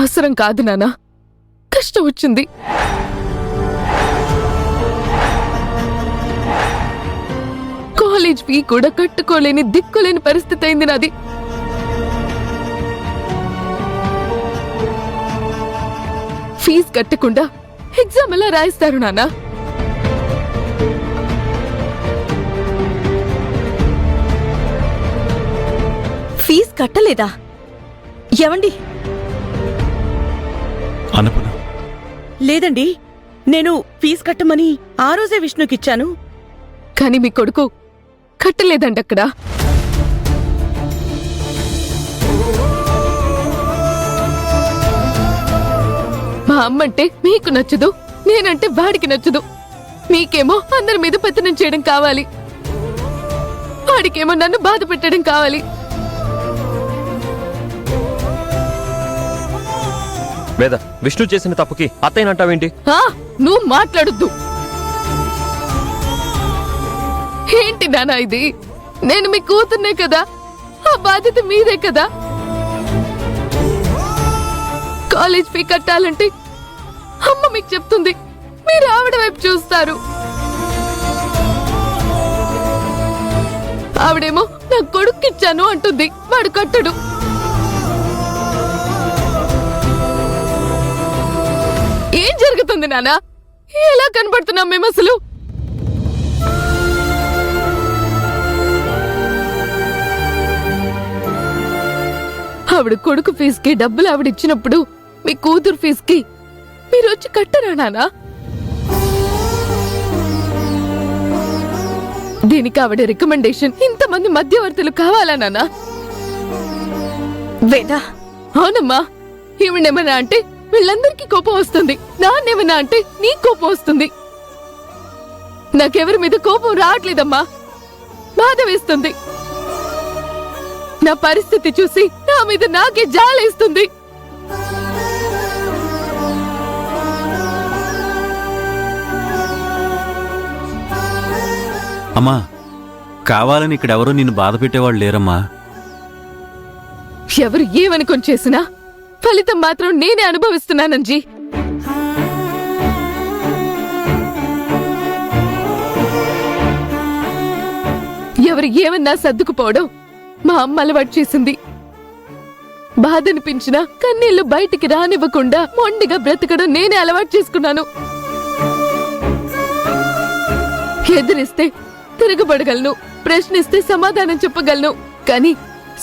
అవసరం కాదు నాన్న, కష్టం వచ్చింది. కాలేజ్ ఫీ కూడా కట్టుకోలేని దిక్కులేని పరిస్థితి అయింది నాది. ఫీజు కట్టకుండా ఎగ్జామ్ ఎలా రాయిస్తారు నాన్న? ఫీజు కట్టలేదా? ఏవండి? అనుపన లేదండి, నేను ఫీజు కట్టమని ఆ రోజే విష్ణుకిచ్చాను. కానీ మీ కొడుకు కట్టలేదండి అక్కడ. మా అమ్మంటే మీకు నచ్చదు, నేనంటే వాడికి నచ్చదు. మీకేమో అందరి మీద పెత్తనం చేయడం కావాలి, వాడికేమో నన్ను బాధ పెట్టడం కావాలి. వేద, విష్ణు చేసిన తప్పుకి అత్తయ్యనంటావేంటి? నువ్వు మాట్లాడొద్దు. ఏంటి నానా ఇది? నేను మీ కూతుర్నే కదా, ఆ బాధ్యత మీదే కదా. కాలేజ్ ఫీ కట్టాలంటే అమ్మ మీకు చెప్తుంది, మీరు ఆవిడ వైపు చూస్తారు. ఆవిడేమో నా కొడుక్కిచ్చాను అంటుంది, వాడు కట్టడు. ఏం జరుగుతుంది నానా? ఎలా కనబడుతున్నాం మేము అసలు? ఆవిడ కొడుకు ఫీజుకి డబ్బులు ఆవిడిచ్చినప్పుడు మీ కూతురు ఫీజుకి మీరు వచ్చి కట్టరా నానా? దీనికి ఆవిడ రికమెండేషన్ ఇంతమంది మధ్యవర్తులు కావాలా నానా? వేదా, అవునమ్మా. ఈవిడేమన్నా అంటే వీళ్ళందరికీ కోపం వస్తుంది, నాన్నేమన్నా అంటే నీ కోపం వస్తుంది. నాకెవరి మీద కోపం రావట్లేదమ్మా, బాధ వేస్తుంది. నా పరిస్థితి చూసి నా మీద నాకే జాలేస్తుంది. అమ్మా, కావాలని ఇక్కడెవరూ నిన్ను బాధ పెట్టేవాళ్ళు లేరమ్మా. ఎవరు ఏమనుకొని చేసినా ఫలితం మాత్రం నేనే అనుభవిస్తున్నానంజీ. ఎవరు ఏమన్నా సర్దుకుపోవడం మా అమ్మ అలవాటు చేసింది. బాధనిపించినా కన్నీళ్లు బయటికి రానివ్వకుండా మొండిగా బ్రతకడం నేనే అలవాటు చేసుకున్నాను. ఎదిరిస్తే తిరగబడగలను, ప్రశ్నిస్తే సమాధానం చెప్పగలను, కానీ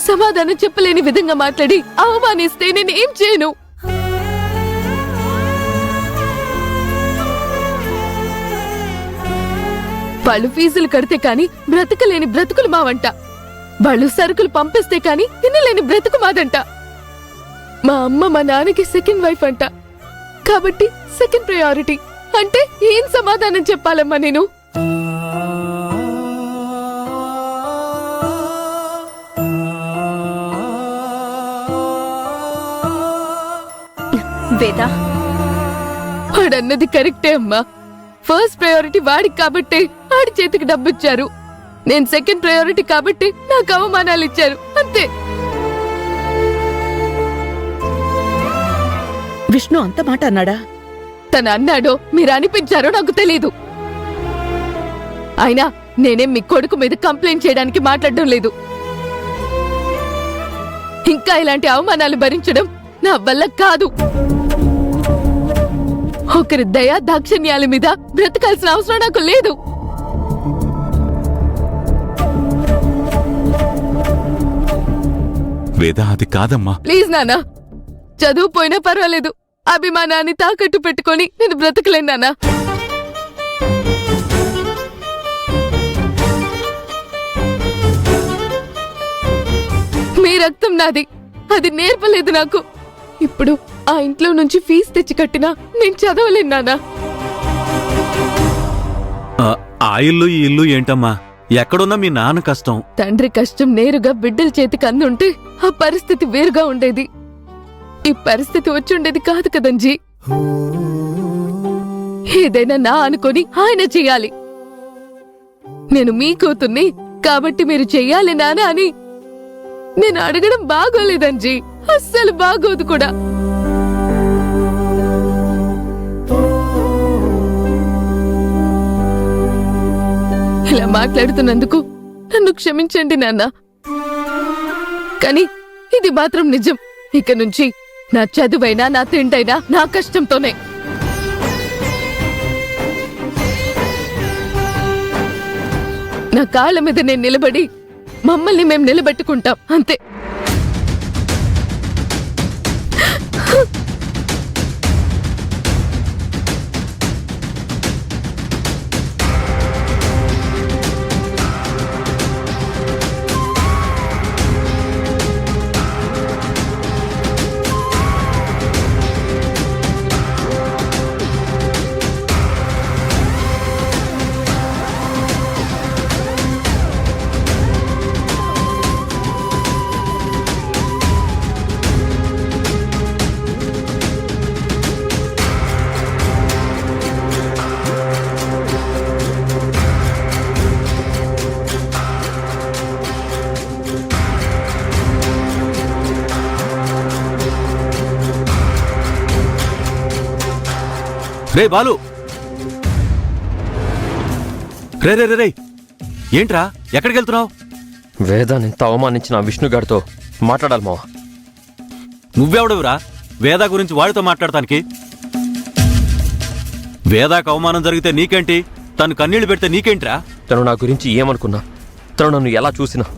సమాధానం చెప్పలేని విధంగా మాట్లాడి అవమానిస్తే నేను ఏం చేయను? వాళ్ళు ఫీజులు కడితే కాని బ్రతకలేని బ్రతుకులు మావంట, వాళ్ళు సరుకులు పంపిస్తే కాని తినలేని బ్రతుకు మాదంట. మా అమ్మ మా నాన్నకి సెకండ్ వైఫ్ అంట, కాబట్టి సెకండ్ ప్రయారిటీ అంటే ఏం సమాధానం చెప్పాలమ్మా నేను? వేదా, వాడన్నది కరెక్టే అమ్మా. ఫస్ట్ ప్రయారిటీ వాడికి కాబట్టే వాడి చేతికి డబ్బిచ్చారు. నేను సెకండ్ ప్రయారిటీ కాబట్టి నాకు అవమానాలు ఇచ్చారు, అంతే. విష్ణు అంత మాట అన్నాడా? తను అన్నాడో మీరు అనిపించారో నాకు తెలీదు. అయినా నేనేం మీ కొడుకు మీద కంప్లైంట్ చేయడానికి మాట్లాడడం లేదు. ఇంకా ఇలాంటి అవమానాలు భరించడం నా వల్ల కాదు. ఒకరి దయ దాక్షిణ్యాల మీద బ్రతకాల్సిన అవసరం నాకు లేదు. వేద, అది కాదమ్మా. ప్లీజ్ నానా, చదువు పోయినా పర్వాలేదు, అభిమానాన్ని తాకట్టు పెట్టుకొని నేను బ్రతకలేను నానా. మీ రక్తం నాది, అది నేర్పలేదు నాకు. ఇప్పుడు ఆ ఇంట్లో నుంచి ఫీజు తెచ్చి కట్టినా నేను చదవలేను నానా. ఆ ఇల్లు ఈ ఇల్లు ఏంటమ్మా? ఎక్కడున్నా మీ నాన్న కష్టం. తండ్రి కష్టం నేరుగా బిడ్డల చేతికి అందుంటే ఆ పరిస్థితి వేరుగా ఉండేది. ఈ పరిస్థితి వచ్చుండేది కాదు కదంజీ. ఏదైనా నా అనుకొని ఆయన చెయ్యాలి. నేను మీ కూతుర్ని కాబట్టి మీరు చెయ్యాలి నానా అని నేను అడగడం బాగోలేదంజీ, అస్సలు బాగోదు కూడా. మాట్లాడుతున్నందుకు నన్ను క్షమించండి నాన్న. కానీ ఇది మాత్రం నిజం. ఇక నుంచి నా చదువైనా నా తిండైనా నా కష్టంతోనే. నా కాళ్ళ మీద నేను నిలబడి మమ్మల్ని మేం నిలబెట్టుకుంటాం అంతే. రే బాలు, రే రే రే రే, ఏంట్రా ఎక్కడికి వెళ్తున్నావు? వేదాన్ని ఇంత అవమానించిన విష్ణుగాడితో మాట్లాడాలి మావా. నువ్వెవడవురా వేద గురించి వాడితో మాట్లాడటానికి? వేదాకు అవమానం జరిగితే నీకేంటి? తను కన్నీళ్లు పెడితే నీకేంట్రా? తను నా గురించి ఏమనుకున్నా, తను నన్ను ఎలా చూసినా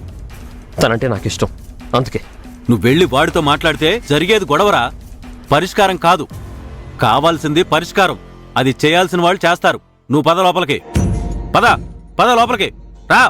తనంటే నాకు ఇష్టం. అందుకే నువ్వు వెళ్ళి వాడితో మాట్లాడితే జరిగేది గొడవరా, పరిష్కారం కాదు. కావాల్సింది పరిష్కారం. అది చేయాల్సిన వాళ్ళు చేస్తారు. నువ్వు పద లోపలికి. పద పద లోపలికి రా.